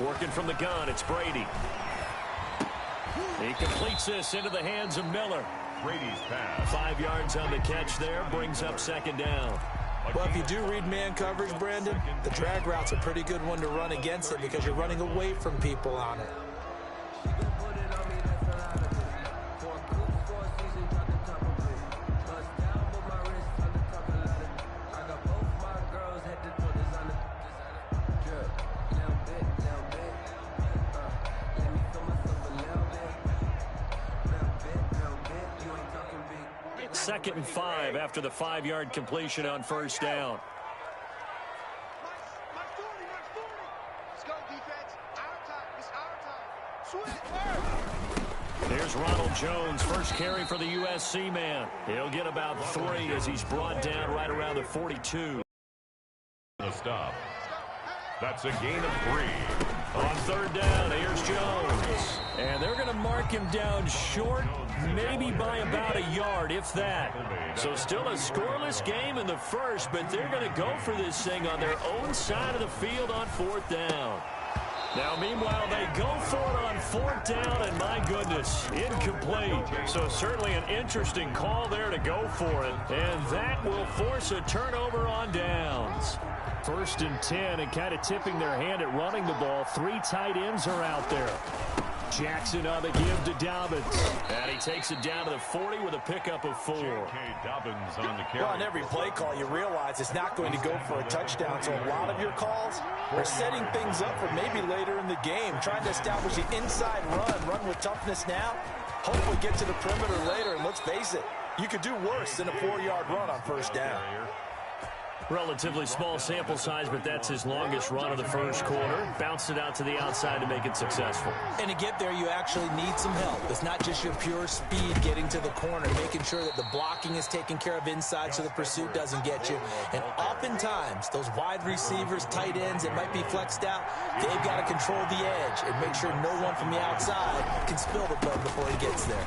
Working from the gun, it's Brady. He completes this into the hands of Miller. Brady's pass. 5 yards on the catch there, brings up second down. Well, if you do read man coverage, Brandon, the drag route's a pretty good one to run against it because you're running away from people on it. Second and 5 after the 5-yard completion on first down. There's Ronald Jones, first carry for the USC man. He'll get about 3 as he's brought down right around the 42. The stop. That's a gain of 3. On third down, here's Jones. And they're going to mark him down short, maybe by about a yard, if that. So still a scoreless game in the first, but they're going to go for this thing on their own side of the field on fourth down. Now, meanwhile, they go for it on fourth down, and my goodness, incomplete. So certainly an interesting call there to go for it, and that will force a turnover on downs. First and 10, and kind of tipping their hand at running the ball. 3 tight ends are out there. Jackson on the give to Dobbins. And he takes it down to the 40 with a pickup of 4. Dobbins on the carry. Well, on every play call, you realize it's not going to go for a touchdown. So a lot of your calls are setting things up for maybe later in the game, trying to establish the inside run with toughness now, hopefully get to the perimeter later. And let's face it, you could do worse than a 4-yard run on first down. Relatively small sample size, but that's his longest run of the first quarter. Bounced it out to the outside to make it successful. And to get there, you actually need some help. It's not just your pure speed getting to the corner, making sure that the blocking is taken care of inside so the pursuit doesn't get you. And oftentimes, those wide receivers, tight ends that might be flexed out, they've got to control the edge and make sure no one from the outside can spill the play before he gets there.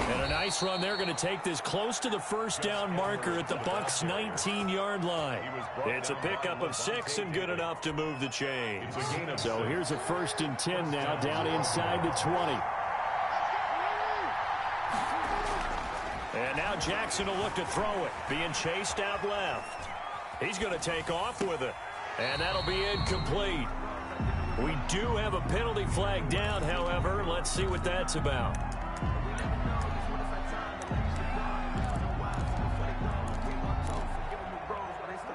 And a nice run there, going to take this close to the first down marker at the Bucs' 19-yard line. It's a pickup of 6 and good enough to move the chains. So here's a first and 10 now, down inside the 20. And now Jackson will look to throw it, being chased out left. He's going to take off with it, and that'll be incomplete. We do have a penalty flag down, however. Let's see what that's about.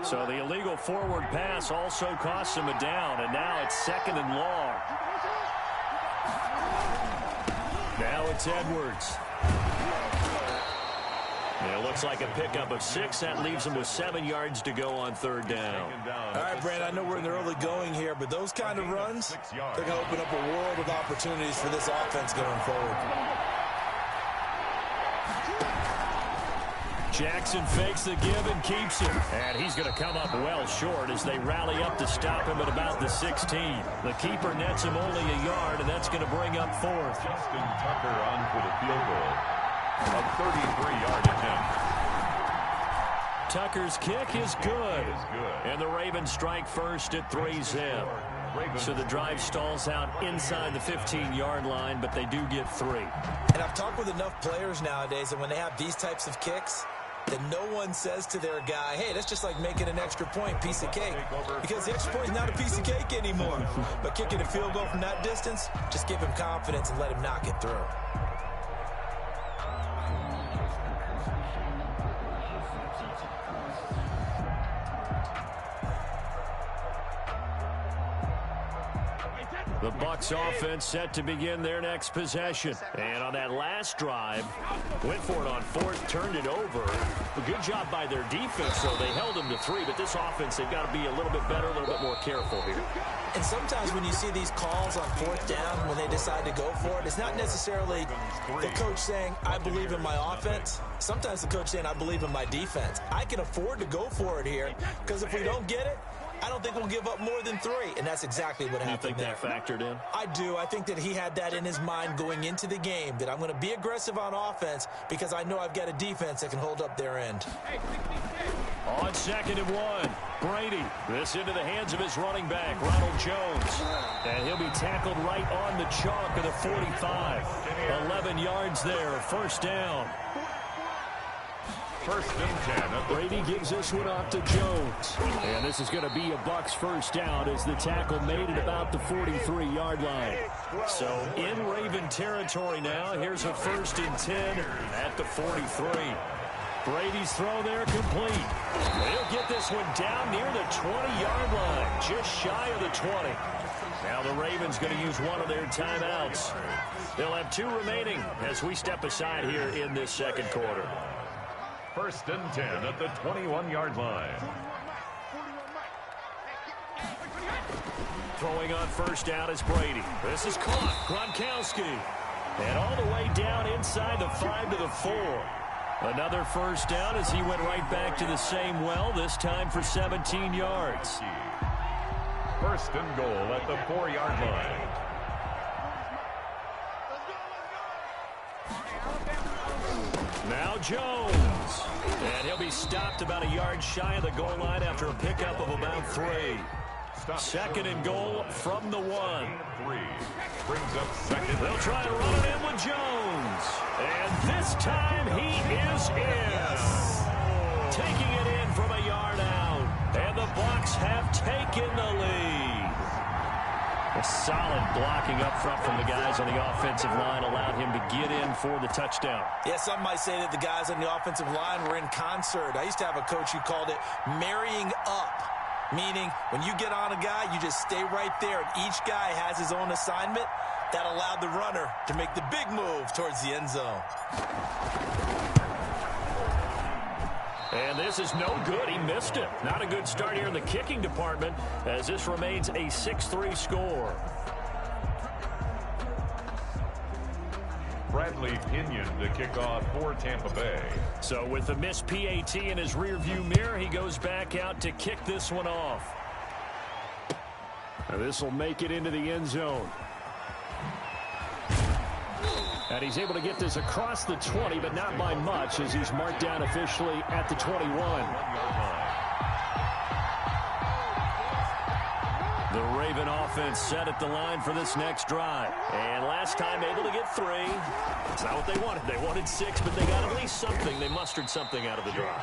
So the illegal forward pass also costs him a down, and now it's 2nd and long. Now it's Edwards. It looks like a pickup of 6. That leaves him with 7 yards to go on third down. All right, Brandon, I know we're in the early going here, but those kind of runs, they're going to open up a world of opportunities for this offense going forward. Jackson fakes the give and keeps it. And he's going to come up well short as they rally up to stop him at about the 16. The keeper nets him only a yard, and that's going to bring up 4th. Justin Tucker on for the field goal. A 33-yard attempt. Tucker's kick is good. And the Ravens strike first at 3-zip. So the drive stalls out inside the 15-yard line, but they do get 3. And I've talked with enough players nowadays that when they have these types of kicks, that no one says to their guy, hey, that's just like making an extra point, piece of cake. Because the extra point is not a piece of cake anymore. But kicking a field goal from that distance, just give him confidence and let him knock it through. The Bucs offense set to begin their next possession. And on that last drive, went for it on 4th, turned it over. A good job by their defense, though. They held them to 3, but this offense, they've got to be a little bit better, a little bit more careful here. And sometimes when you see these calls on 4th down, when they decide to go for it, it's not necessarily the coach saying, I believe in my offense. Sometimes the coach saying, I believe in my defense. I can afford to go for it here, because if we don't get it, I don't think we'll give up more than 3, and that's exactly what happened there. You think that factored in? I do. I think that he had that in his mind going into the game, that I'm going to be aggressive on offense because I know I've got a defense that can hold up their end. On 2nd and 1, Brady. This into the hands of his running back, Ronald Jones. And he'll be tackled right on the chalk of the 45. 11 yards there, first down. 1st and 10. Brady gives this one off to Jones. And this is going to be a Bucs first down as the tackle made at about the 43-yard line. So in Raven territory now. Here's a 1st and 10 at the 43. Brady's throw there complete. They'll get this one down near the 20-yard line, just shy of the 20. Now the Ravens going to use one of their timeouts. They'll have 2 remaining as we step aside here in this 2nd quarter. 1st and 10 at the 21-yard line. Throwing on 1st down is Brady. This is caught. Gronkowski. And all the way down inside the 5 to the 4. Another 1st down as he went right back to the same well, this time for 17 yards. 1st and goal at the 4-yard line. Now Jones. And he'll be stopped about a yard shy of the goal line after a pickup of about 3. 2nd and goal from the 1. 3 brings up 2nd. They'll try to run it in with Jones. And this time he is in. Taking it in from a yard out. And the Bucs have taken the lead. A solid blocking up front from the guys on the offensive line allowed him to get in for the touchdown. Yeah, some might say that the guys on the offensive line were in concert. I used to have a coach who called it marrying up, meaning when you get on a guy, you just stay right there, and each guy has his own assignment. That allowed the runner to make the big move towards the end zone. And this is no good. He missed it. Not a good start here in the kicking department as this remains a 6-3 score. Bradley Pinion to kick off for Tampa Bay. So with the missed PAT in his rearview mirror, he goes back out to kick this one off. Now this will make it into the end zone. And he's able to get this across the 20, but not by much as he's marked down officially at the 21. The Raven offense set at the line for this next drive. And last time able to get 3. It's not what they wanted. They wanted 6, but they got at least something. They mustered something out of the drive.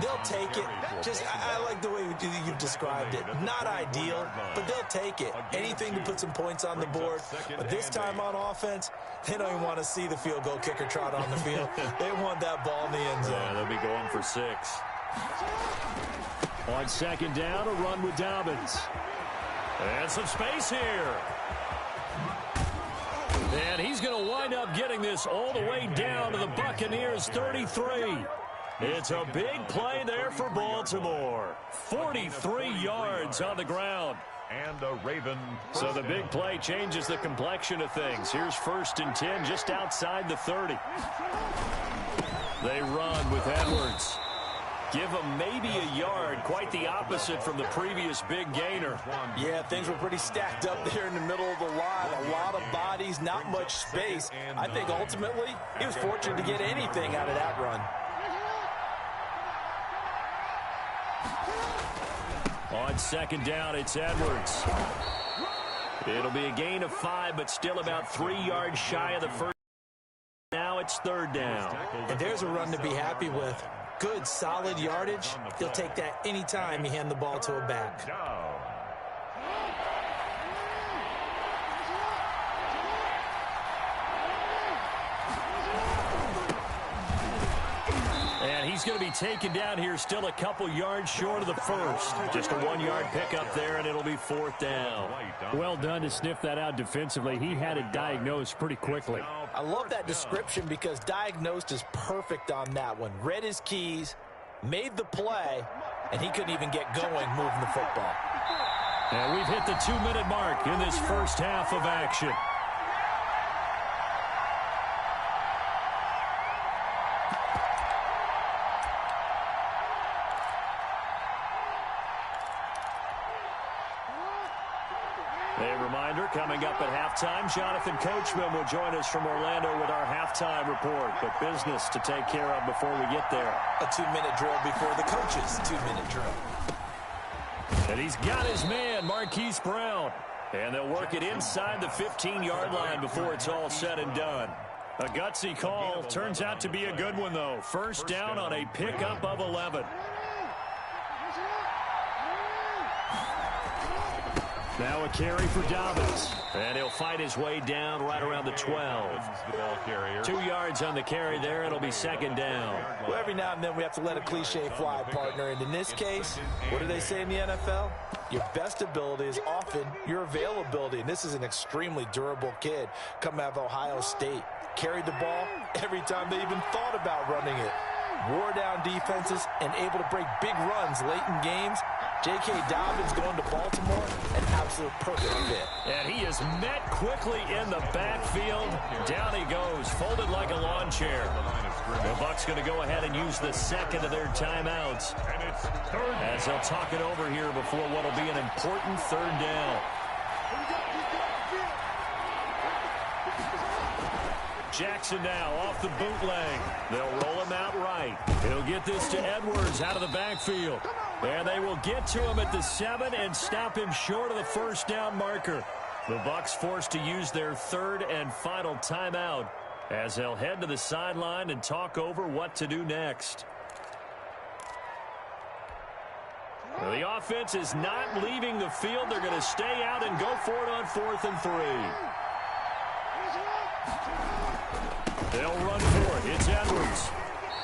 They'll take it. I like the way you've described it. Not ideal, but they'll take it. Anything to put some points on the board. But this time on offense, they don't even want to see the field goal kicker trot on the field. They want that ball in the end zone. Yeah, they'll be going for 6. On 2nd down, a run with Dobbins. And some space here. And he's going to wind up getting this all the way down to the Buccaneers' 33. It's a big play there for Baltimore. 43 yards on the ground. And a Raven. So the big play changes the complexion of things. Here's 1st and 10 just outside the 30. They run with Edwards. Give him maybe a yard, quite the opposite from the previous big gainer. Yeah, things were pretty stacked up there in the middle of the line. A lot of bodies, not much space. I think ultimately he was fortunate to get anything out of that run. On 2nd down, it's Edwards. It'll be a gain of 5, but still about 3 yards shy of the first. Now it's 3rd down. And there's a run to be happy with. Good, solid yardage. He'll take that anytime you hand the ball to a back. And he's going to be taken down here still a couple yards short of the first. Just a 1-yard pickup there, and it'll be 4th down. Well done to sniff that out defensively. He had it diagnosed pretty quickly. I love that description because diagnosed is perfect on that one. Read his keys, made the play, and he couldn't even get going moving the football. And we've hit the 2-minute mark in this first half of action. coming up at halftime. Jonathan Coachman will join us from Orlando with our halftime report. But business to take care of before we get there. A 2-minute drill before the coach's 2-minute drill. And he's got his man, Marquise Brown. And they'll work it inside the 15-yard line before it's all said and done. A gutsy call. Turns out to be a good one, though. First down on a pickup of 11. Now a carry for Dobbins. And he'll fight his way down right around the 12. 2 yards on the carry there. It'll be second down. Well, every now and then we have to let a cliche fly, partner. And in this case, what do they say in the NFL? Your best ability is often your availability. And this is an extremely durable kid coming out of Ohio State. Carried the ball every time they even thought about running it. Wore down defenses and able to break big runs late in games. J.K. Dobbins going to Baltimore, an absolute perfect fit. And he is met quickly in the backfield. Down he goes, folded like a lawn chair. The Bucs going to go ahead and use the second of their timeouts as they'll talk it over here before what will be an important third down. Jackson now off the bootleg. They'll roll him out right. He'll get this to Edwards out of the backfield. And they will get to him at the 7 and stop him short of the first down marker. The Bucs forced to use their third and final timeout as they'll head to the sideline and talk over what to do next. Well, the offense is not leaving the field. They're going to stay out and go for it on 4th and 3. They'll run for it. It's Edwards.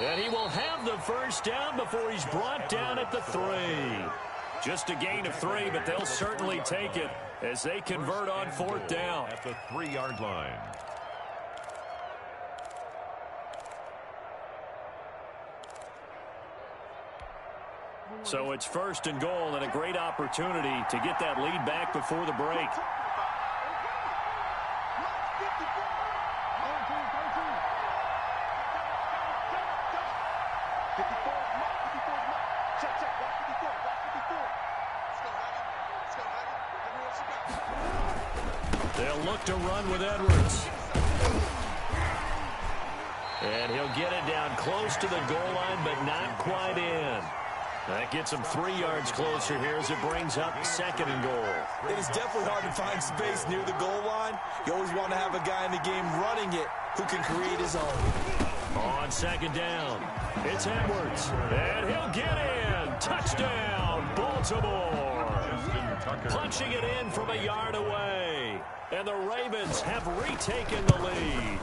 And he will have the first down before he's brought down at the 3. Just a gain of 3, but they'll certainly take it as they convert on 4th down. At the 3-yard line. So it's 1st and goal and a great opportunity to get that lead back before the break. They'll look to run with Edwards. And he'll get it down close to the goal line, but not quite in. That gets him 3 yards closer here as it brings up 2nd and goal. It is definitely hard to find space near the goal line. You always want to have a guy in the game running it who can create his own. On 2nd down, it's Edwards. And he'll get in. Touchdown, Baltimore. Punching it in from a yard away. And the Ravens have retaken the lead.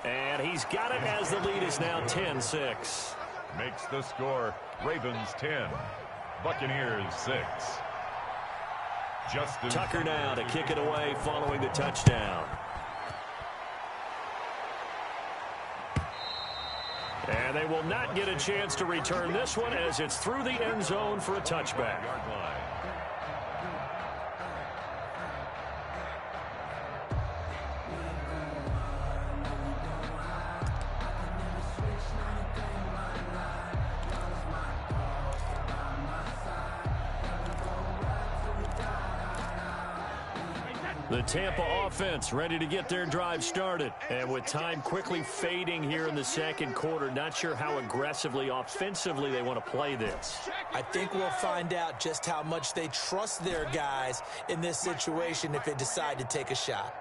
And he's got it as the lead is now 10-6. Makes the score Ravens 10, Buccaneers 6. Justin Tucker now to kick it away following the touchdown. And they will not get a chance to return this one as it's through the end zone for a touchback. The Tampa offense ready to get their drive started. And with time quickly fading here in the 2nd quarter, not sure how aggressively, offensively they want to play this. I think we'll find out just how much they trust their guys in this situation if they decide to take a shot.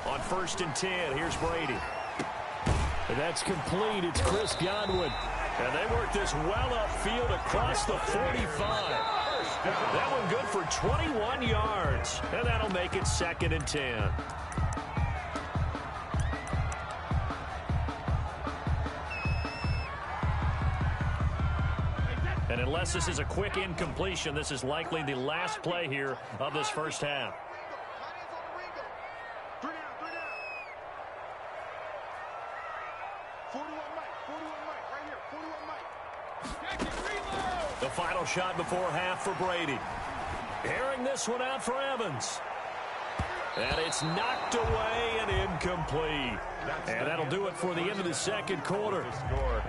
On 1st and 10, here's Brady. And that's complete. It's Chris Godwin. And they work this well upfield across the 45. That one good for 21 yards. And that'll make it 2nd and 10. And unless this is a quick incompletion, this is likely the last play here of this first half. The final shot before half for Brady. Airing this one out for Evans. And it's knocked away and incomplete. And that'll do it for the end of the second quarter.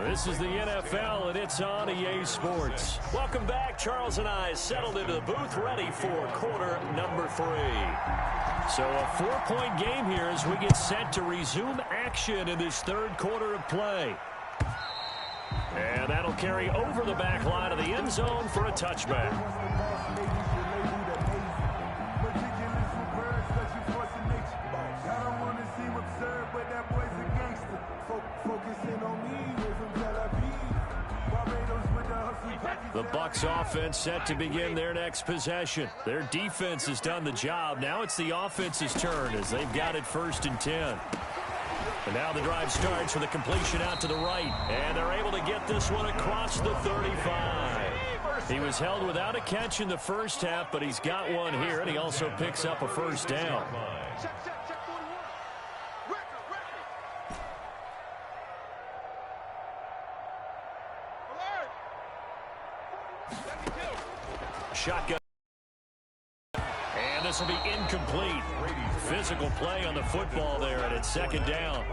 This is the NFL, and it's on EA Sports. Welcome back. Charles and I settled into the booth, ready for quarter number 3. So a 4-point game here as we get set to resume action in this third quarter of play. And that'll carry over the back line of the end zone for a touchback. The Bucs offense set to begin their next possession. Their defense has done the job. Now it's the offense's turn as they've got it 1st and 10. And now the drive starts with a completion out to the right. And they're able to get this one across the 35. He was held without a catch in the first half, but he's got one here, and he also picks up a first down. Shotgun. And this will be incomplete. Physical play on the football there, and it's 2nd down.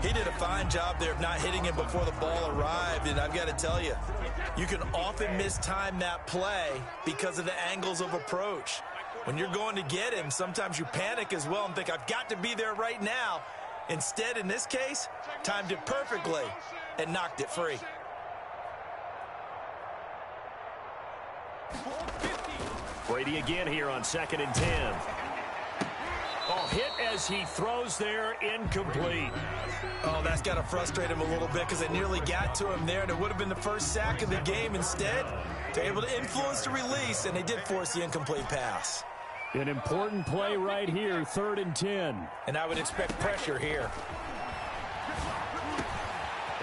He did a fine job there of not hitting him before the ball arrived, and I've got to tell you, you can often mistime that play because of the angles of approach. When you're going to get him, sometimes you panic as well and think, I've got to be there right now. Instead, in this case, timed it perfectly and knocked it free. Brady again here on 2nd and 10. Oh, hit as he throws there, incomplete. Oh, that's got to frustrate him a little bit because it nearly got to him there, and it would have been the first sack of the game. Instead, they're able to influence the release, and they did force the incomplete pass. An important play right here, 3rd and 10. And I would expect pressure here.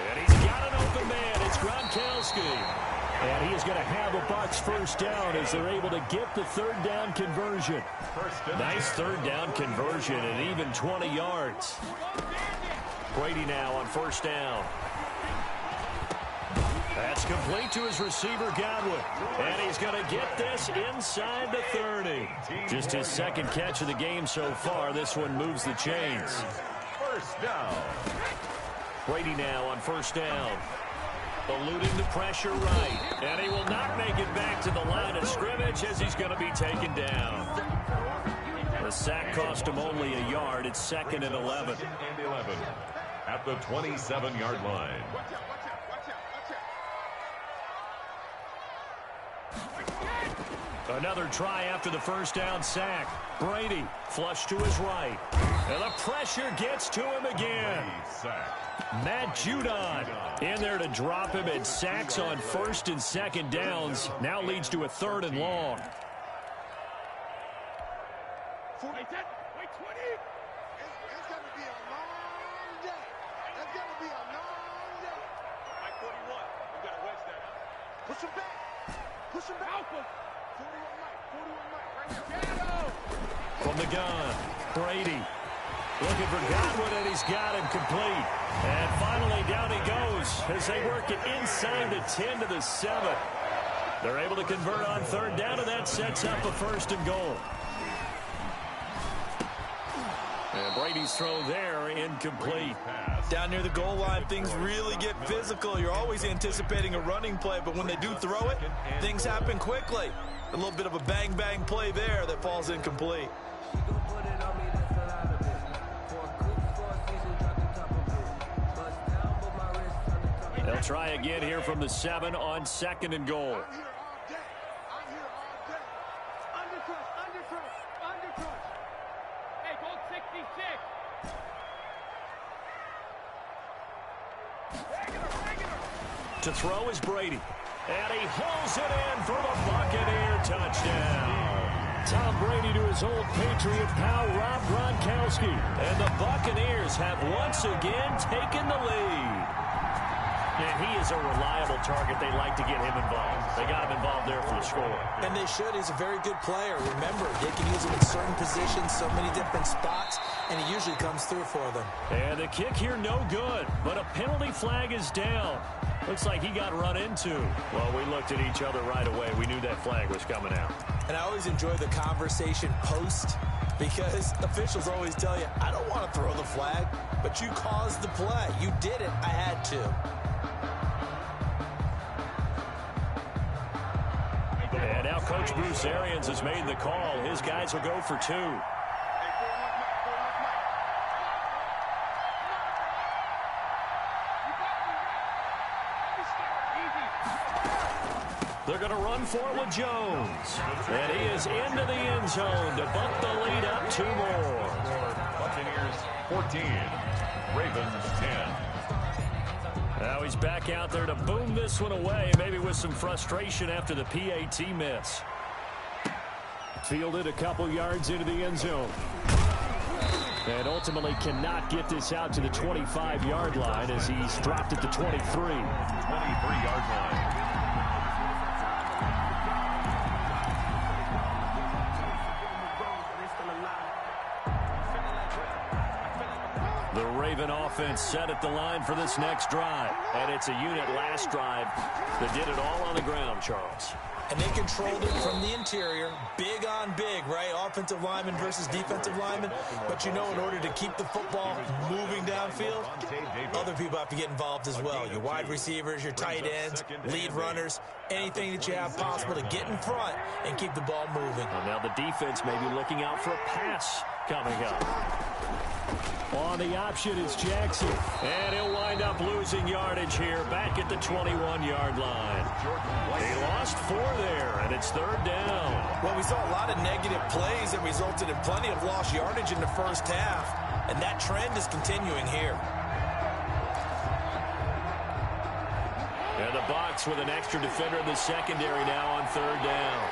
And he's got an open man. It's Gronkowski. And he is going to have a Bucs first down as they're able to get the 3rd down conversion. Nice 3rd down conversion and even 20 yards. Brady now on 1st down. That's complete to his receiver, Godwin. And he's going to get this inside the 30. Just his 2nd catch of the game so far. This one moves the chains. 1st down. Brady now on 1st down. Eluding the pressure right. And he will not make it back to the line of scrimmage as he's going to be taken down. The sack cost him only a yard. It's 2nd and 11. At the 27-yard line. Another try after the 1st down sack. Brady flush to his right. And the pressure gets to him again. Matt Judon in there to drop him, and sacks on 1st and 2nd downs. Now leads to a 3rd and long. From the gun, Brady looking for Godwin, and he's got him complete. And finally, down he goes as they work it inside the 10 to the 7. They're able to convert on 3rd down, and that sets up a 1st and goal. And Brady's throw there, incomplete. Down near the goal line, things really get physical. You're always anticipating a running play, but when they do throw it, things happen quickly. A little bit of a bang-bang play there that falls incomplete. They'll try again here from the 7 on 2nd and goal. To throw is Brady. And he hauls it in for the Buccaneer touchdown. Tom Brady to his old Patriot pal, Rob Gronkowski. And the Buccaneers have once again taken the lead. And he is a reliable target. They like to get him involved. They got him involved there for the score. And they should. He's a very good player. Remember, they can use him in certain positions, so many different spots, and he usually comes through for them. And the kick here no good, but a penalty flag is down. Looks like he got run into. Well, we looked at each other right away. We knew that flag was coming out. And I always enjoy the conversation post Because officials always tell you, I don't want to throw the flag, but you caused the play. You did it. I had to. And now Coach Bruce Arians has made the call. His guys will go for 2. They're going to run for it with Jones. And he is into the end zone to bump the lead up 2 more. Buccaneers 14, Ravens 10. Now he's back out there to boom this one away, maybe with some frustration after the PAT miss. Fielded a couple yards into the end zone. And ultimately cannot get this out to the 25-yard line as he's dropped at the 23. 23-yard line. The Raven offense set at the line for this next drive. And it's a unit last drive that did it all on the ground, Charles. And they controlled it from the interior. Big on big, right? Offensive lineman versus defensive lineman. But you know, in order to keep the football moving downfield, other people have to get involved as well. Your wide receivers, your tight ends, lead runners, anything that you have possible to get in front and keep the ball moving. Well, now the defense may be looking out for a pass coming up. On the option is Jackson. And he'll wind up losing yardage here back at the 21-yard line. They lost 4 there, and it's 3rd down. Well, we saw a lot of negative plays that resulted in plenty of lost yardage in the first half, and that trend is continuing here. And the box with an extra defender in the secondary now on 3rd down.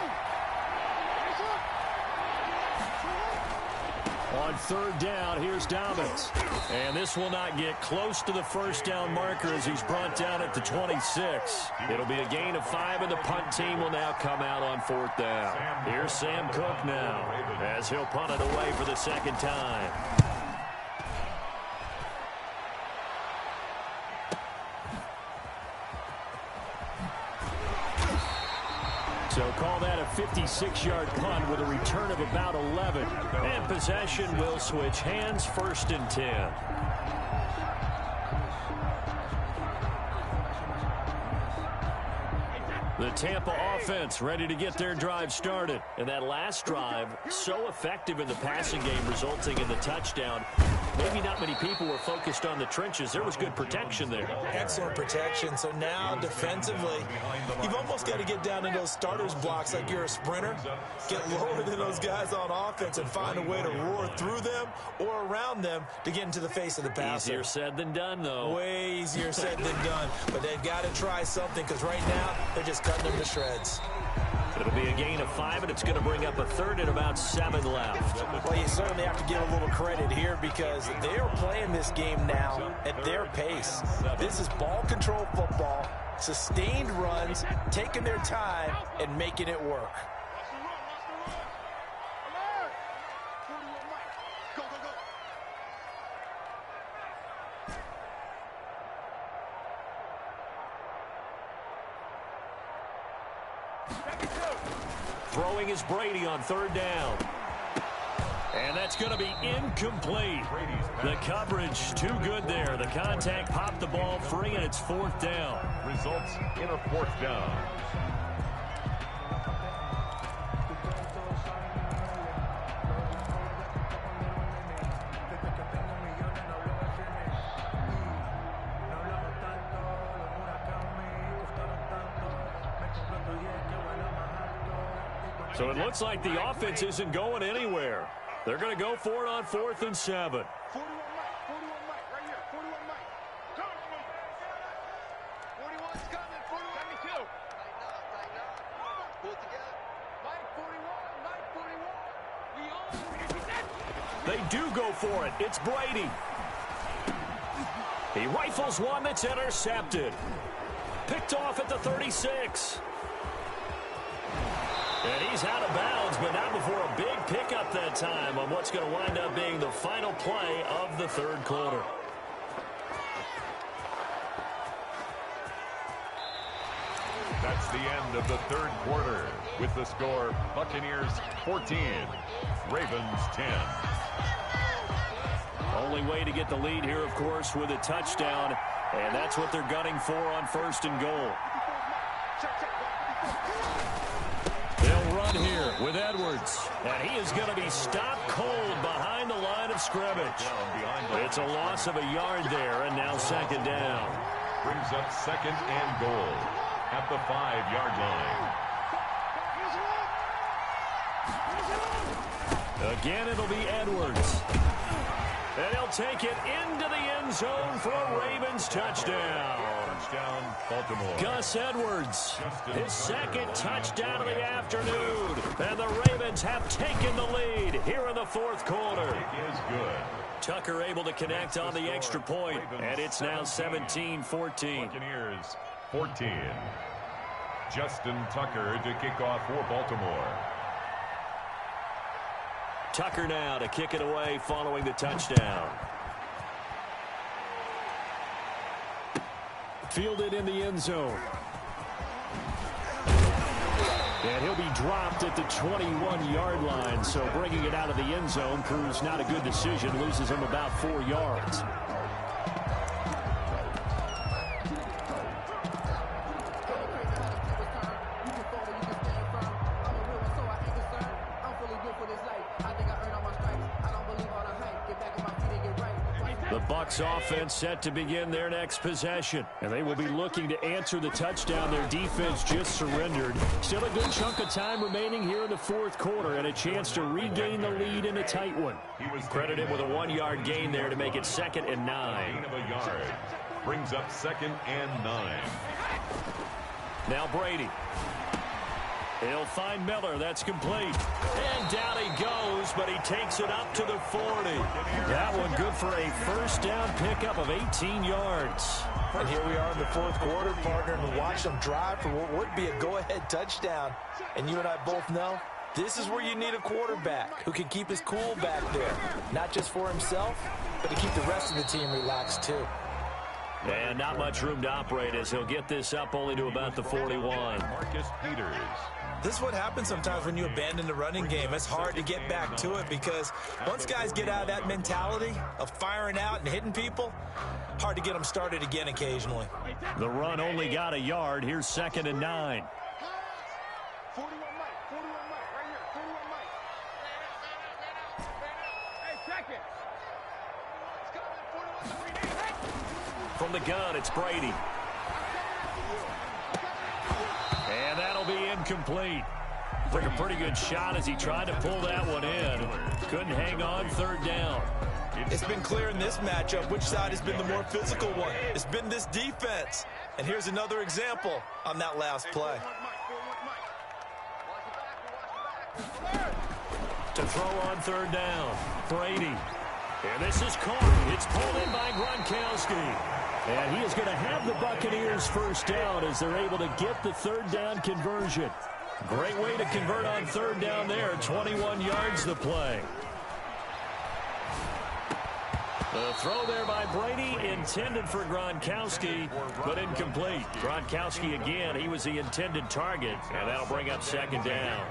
On 3rd down, here's Dobbins. And this will not get close to the first down marker as he's brought down at the 26. It'll be a gain of 5, and the punt team will now come out on 4th down. Here's Sam Cook now as he'll punt it away for the 2nd time. So call that a 56-yard punt with a return of about 11. And possession will switch hands, 1st and 10. The Tampa offense ready to get their drive started. And that last drive, so effective in the passing game, resulting in the touchdown. Maybe not many people were focused on the trenches. There was good protection there. Excellent protection. So now defensively, you've almost got to get down in those starters blocks like you're a sprinter. Get lower than those guys on offense and find a way to roar through them or around them to get into the face of the passer. Easier said than done, though. Way easier said than done. But they've got to try something because right now they're just cutting them to shreds. It'll be a gain of 5, and it's going to bring up a 3rd and about 7 left. Well, you certainly have to give a little credit here because they are playing this game now at their pace. This is ball control football, sustained runs, taking their time, and making it work. Throwing is Brady on 3rd down. And that's going to be incomplete. The coverage too good there. The contact popped the ball free, and it's 4th down. Results in a 4th down. So it looks like the offense isn't going anywhere. They're going to go for it on 4th and 7. 41 Mike, right here. 41 Mike. Come on. 41's coming. 72. Tighten up. Pull it together. Mike 41. They do go for it. It's Brady. He rifles one that's intercepted. Picked off at the 36. And he's out of bounds, but not before a big pickup that time on what's going to wind up being the final play of the 3rd quarter. That's the end of the 3rd quarter. With the score, Buccaneers 14, Ravens 10. Only way to get the lead here, of course, with a touchdown, and that's what they're gunning for on 1st and goal. They'll run here with Edwards, and he is going to be stopped cold behind the line of scrimmage. It's a loss of a yard there, and now 2nd down. Brings up 2nd and goal at the 5-yard line. Again, it'll be Edwards. And he'll take it into the end zone for a Ravens touchdown. Touchdown, Baltimore. Gus Edwards, his 2nd touchdown of the afternoon. And the Ravens have taken the lead here in the 4th quarter. It is good. Tucker able to connect on the extra point, and it's now 17-14. Buccaneers 14. Justin Tucker to kick off for Baltimore. Tucker now to kick it away following the touchdown. Fielded in the end zone. And he'll be dropped at the 21-yard line, so bringing it out of the end zone proves not a good decision, loses him about 4 yards. The Bucs offense set to begin their next possession, and they will be looking to answer the touchdown their defense just surrendered. Still a good chunk of time remaining here in the 4th quarter, and a chance to regain the lead in a tight one. He was credited with a 1-yard gain there to make it 2nd and 9. Gain of a yard. Brings up 2nd and 9. Now Brady. He'll find Miller. That's complete. And down he goes, but he takes it up to the 40. That one good for a 1st down pickup of 18 yards. And here we are in the 4th quarter, partner, and watch them drive for what would be a go-ahead touchdown. And you and I both know this is where you need a quarterback who can keep his cool back there. Not just for himself, but to keep the rest of the team relaxed too. And not much room to operate as he'll get this up only to about the 41. Marcus Peters. This is what happens sometimes when you abandon the running game. It's hard to get back to it because once guys get out of that mentality of firing out and hitting people, hard to get them started again occasionally. The run only got a yard. Here's 2nd and 9. 41 Mike, right here, 41 Mike. Hey, check it. It's coming, 41. From the gun, it's Brady. And that'll be incomplete. Took a pretty good shot as he tried to pull that one in. Couldn't hang on 3rd down. It's been clear in this matchup which side has been the more physical one. It's been this defense. And here's another example on that last play. To throw on 3rd down, Brady. And this is caught. It's pulled in by Gronkowski. And he is going to have the Buccaneers 1st down as they're able to get the 3rd down conversion. Great way to convert on 3rd down there. 21 yards the play. The throw there by Brady intended for Gronkowski, but incomplete. Gronkowski again, he was the intended target, and that'll bring up 2nd down.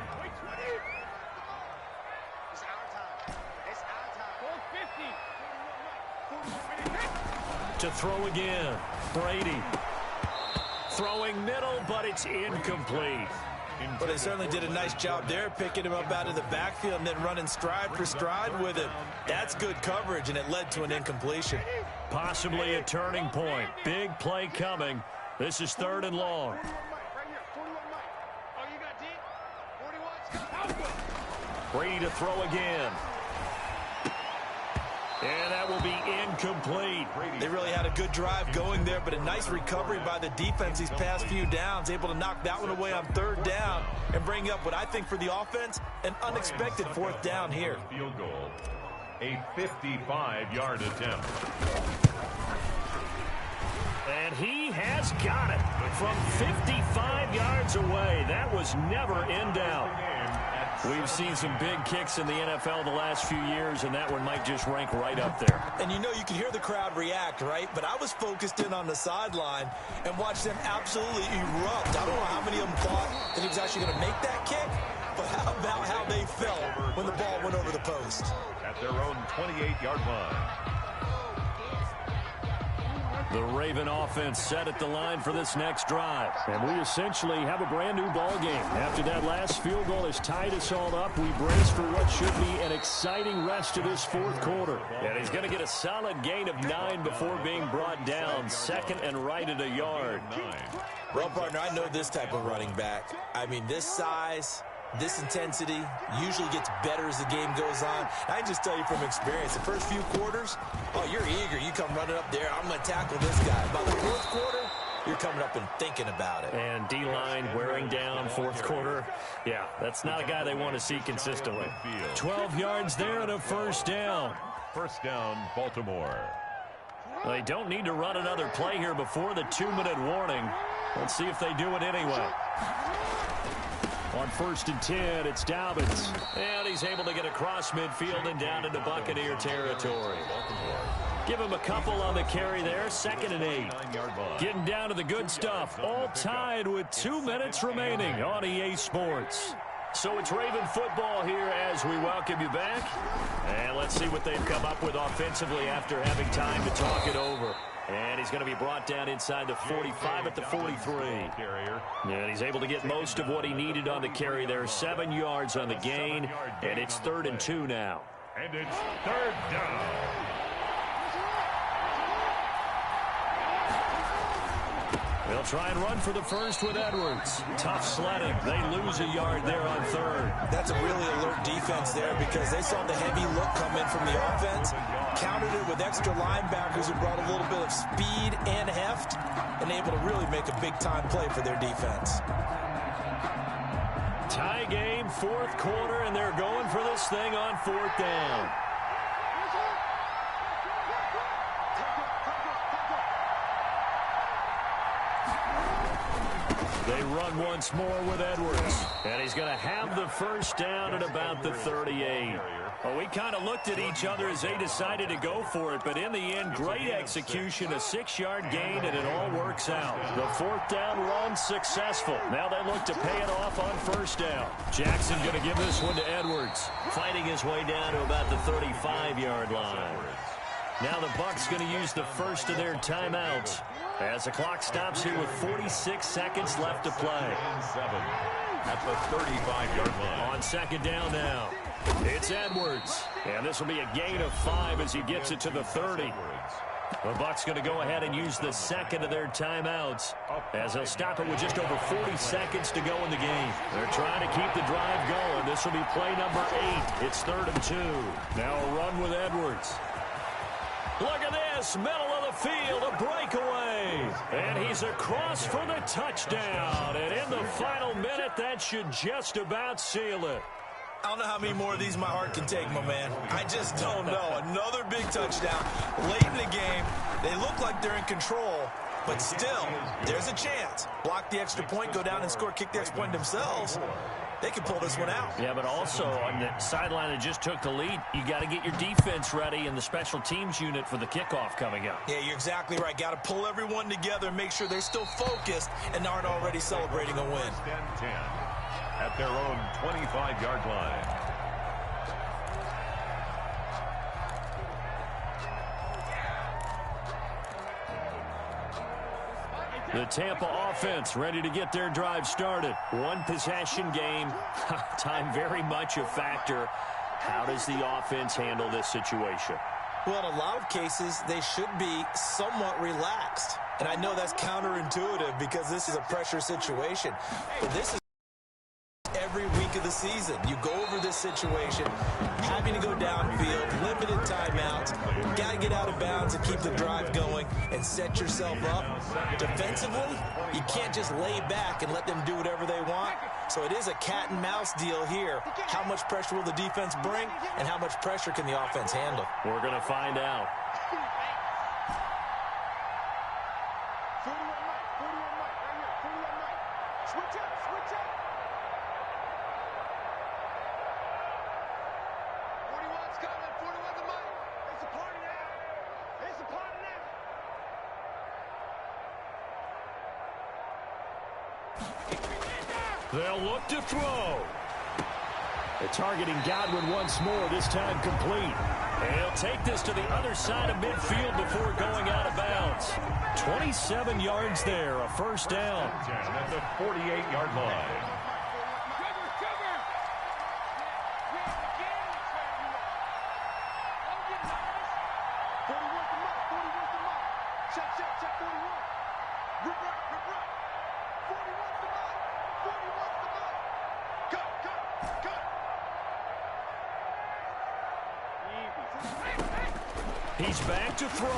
To throw again, Brady. Throwing middle, but it's incomplete. But they certainly did a nice job there, picking him up out of the backfield and then running stride for stride with him. That's good coverage, and it led to an incompletion. Possibly a turning point. Big play coming. This is 3rd and long. Brady to throw again. And that will be incomplete. They really had a good drive going there, but a nice recovery by the defense these past few downs, able to knock that one away on 3rd down and bring up what I think for the offense, an unexpected 4th down here. Field goal, a 55-yard attempt. And he has got it from 55 yards away. That was never in doubt. At We've seen some big kicks in the NFL the last few years, and that one might just rank right up there. And you know, you can hear the crowd react, right? But I was focused in on the sideline and watched them absolutely erupt. I don't know how many of them thought that he was actually going to make that kick, but how about how they felt when the ball went over the post? At their own 28-yard line. The Raven offense set at the line for this next drive. And we essentially have a brand new ball game. After that last field goal has tied us all up, we brace for what should be an exciting rest of this fourth quarter. And he's going to get a solid gain of 9 before being brought down. Second and right at a yard. Well, partner, I know this type of running back. I mean, this size, this intensity usually gets better as the game goes on. I can just tell you from experience, the first few quarters, oh, you're eager. You come running up there, I'm going to tackle this guy. By the fourth quarter, you're coming up and thinking about it. And D-line wearing down fourth quarter. Yeah, that's not a guy they want to see consistently. 12 yards there and a first down. First down, Baltimore. They don't need to run another play here before the 2-minute warning. Let's see if they do it anyway. On 1st and 10, it's Dobbins. And he's able to get across midfield and down into Buccaneer territory. Give him a couple on the carry there. 2nd and 8. Getting down to the good stuff. All tied with 2 minutes remaining on EA Sports. So it's Raven football here as we welcome you back. And let's see what they've come up with offensively after having time to talk it over. And he's going to be brought down inside the 45 at the 43. And he's able to get most of what he needed on the carry there. 7 yards on the gain. And it's 3rd and 2 now. And it's 3rd down. They'll try and run for the first with Edwards. Tough sledding. They lose a yard there on 3rd. That's a really alert defense there because they saw the heavy look come in from the offense, countered it with extra linebackers who brought a little bit of speed and heft, and able to really make a big-time play for their defense. Tie game, 4th quarter, and they're going for this thing on 4th down. They run once more with Edwards. And he's going to have the first down at about the 38. Well, we kind of looked at each other as they decided to go for it. But in the end, great execution, a 6-yard gain, and it all works out. The 4th down run successful. Now they look to pay it off on 1st down. Jackson going to give this one to Edwards. Fighting his way down to about the 35-yard line. Now the Bucs going to use the first of their timeouts as the clock stops here with 46 seconds left to play. 7 at the 35-yard line. On 2nd down now, it's Edwards. And this will be a gain of 5 as he gets it to the 30. The Bucs going to go ahead and use the 2nd of their timeouts as they'll stop it with just over 40 seconds to go in the game. They're trying to keep the drive going. This will be play number 8. It's 3rd and 2. Now a run with Edwards. Look at this, middle of the field, a breakaway. And he's across for the touchdown. And in the final minute, that should just about seal it. I don't know how many more of these my heart can take, my man. I just don't know. Another big touchdown late in the game. They look like they're in control, but still, there's a chance. Block the extra point, go down and score, kick the extra point themselves. They can pull this one out. Yeah, but also on the sideline that just took the lead, you got to get your defense ready and the special teams unit for the kickoff coming up. Yeah, you're exactly right. Got to pull everyone together and make sure they're still focused and aren't already celebrating a win. 10 at their own 25-yard line. The Tampa offense ready to get their drive started. One possession game. Time very much a factor. How does the offense handle this situation? Well, in a lot of cases, they should be somewhat relaxed. And I know that's counterintuitive because this is a pressure situation. But this is every week of the season. You go over this situation, having to go downfield, limited timeouts, got to get out of bounds and keep the drive going and set yourself up. Defensively, you can't just lay back and let them do whatever they want. So it is a cat and mouse deal here. How much pressure will the defense bring and how much pressure can the offense handle? We're going to find out. 41 Mike, right here, 41 Mike. Switch up, switch up. They'll look to throw. They're targeting Godwin once more, this time complete. And he'll take this to the other side of midfield before going out of bounds. 27 yards there, a first down. At the 48-yard line. He's back to throw.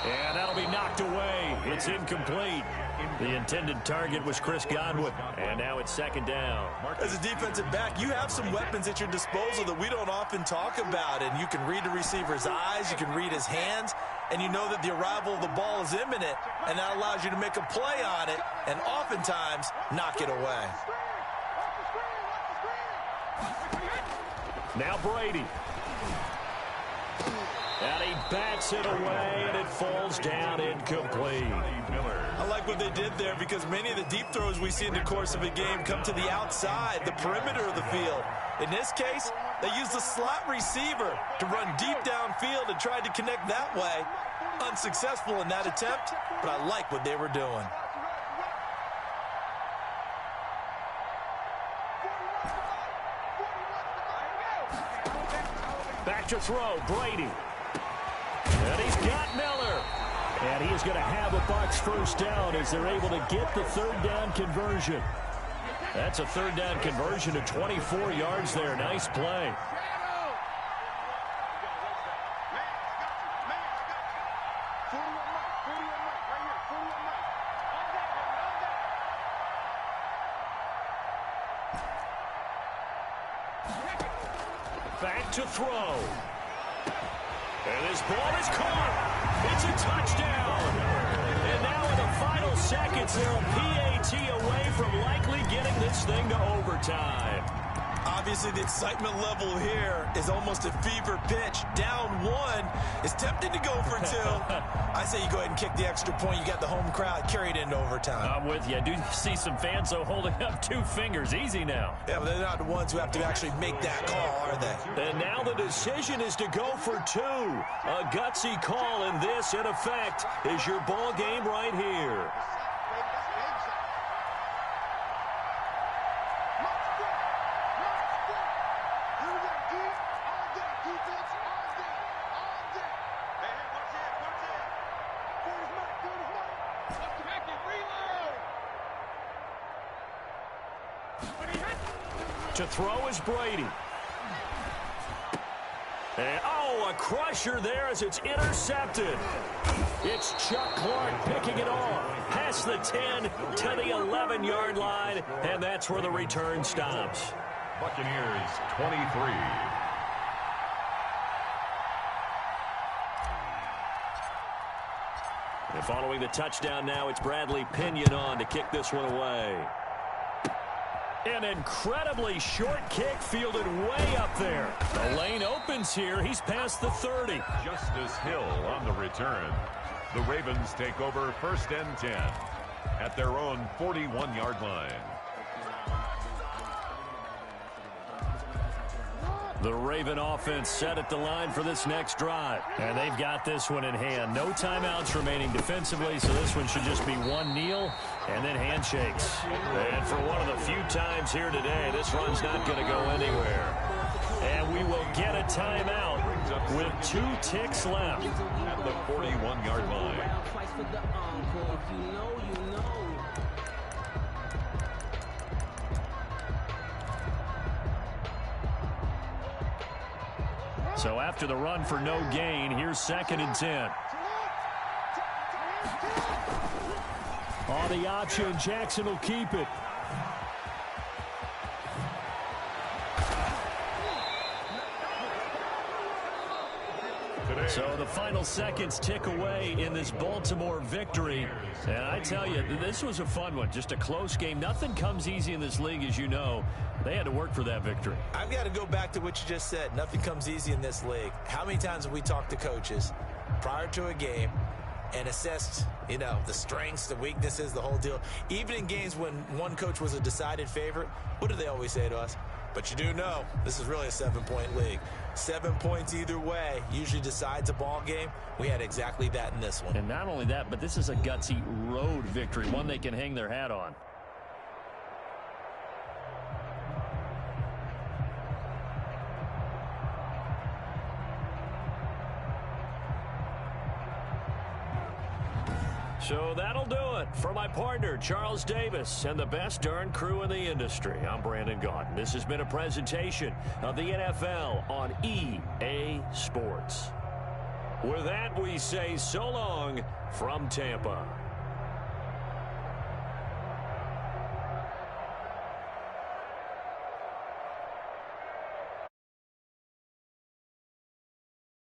And that'll be knocked away. It's incomplete. The intended target was Chris Godwin. And now it's second down. As a defensive back, you have some weapons at your disposal that we don't often talk about. And you can read the receiver's eyes. You can read his hands. And you know that the arrival of the ball is imminent. And that allows you to make a play on it. And oftentimes, knock it away. Now Brady. And he bats it away, and it falls down incomplete. I like what they did there because many of the deep throws we see in the course of a game come to the outside, the perimeter of the field. In this case, they used the slot receiver to run deep downfield and tried to connect that way. Unsuccessful in that attempt, but I like what they were doing. Back to throw, Brady. And he's got Miller. And he is going to have a Bucs first down as they're able to get the third down conversion. That's a third down conversion to 24 yards there. Nice play. Back to throw. And his ball is caught. It's a touchdown. And now in the final seconds, they're a PAT away from likely getting this thing to overtime. Obviously, the excitement level here is almost a fever pitch. Down one is tempted to go for two. I say you go ahead and kick the extra point. You got the home crowd, carry it into overtime. I'm with you. I do see some fans, though, holding up two fingers. Easy now. Yeah, but they're not the ones who have to actually make that call, are they? And now the decision is to go for two. A gutsy call, and this, in effect, is your ball game right here. To throw is Brady. And, oh, a crusher there as it's intercepted. It's Chuck Clark picking it off. Past the 10 to the 11-yard line, and that's where the return stops. Buccaneers 23. And following the touchdown now, it's Bradley Pinion on to kick this one away. An incredibly short kick fielded way up there. The lane opens here. He's past the 30. Justice Hill on the return. The Ravens take over first and 10 at their own 41-yard line. The Raven offense set at the line for this next drive. And they've got this one in hand. No timeouts remaining defensively, so this one should just be one kneel and then handshakes. And for one of the few times here today, this run's not going to go anywhere. And we will get a timeout with 2 ticks left. At the 41-yard line. So after the run for no gain, here's 2nd and 10. On the option, Jackson will keep it. So the final seconds tick away in this Baltimore victory. And I tell you, this was a fun one. Just a close game. Nothing comes easy in this league, as you know. They had to work for that victory. I've got to go back to what you just said. Nothing comes easy in this league. How many times have we talked to coaches prior to a game, and assessed, the strengths, the weaknesses, the whole deal. Even in games when one coach was a decided favorite, what do they always say to us? But you do know this is really a 7-point league. 7 points either way usually decides a ball game. We had exactly that in this one. And not only that, but this is a gutsy road victory, one they can hang their hat on. So that'll do it for my partner, Charles Davis, and the best darn crew in the industry. I'm Brandon Gaudin. This has been a presentation of the NFL on EA Sports. With that, we say so long from Tampa.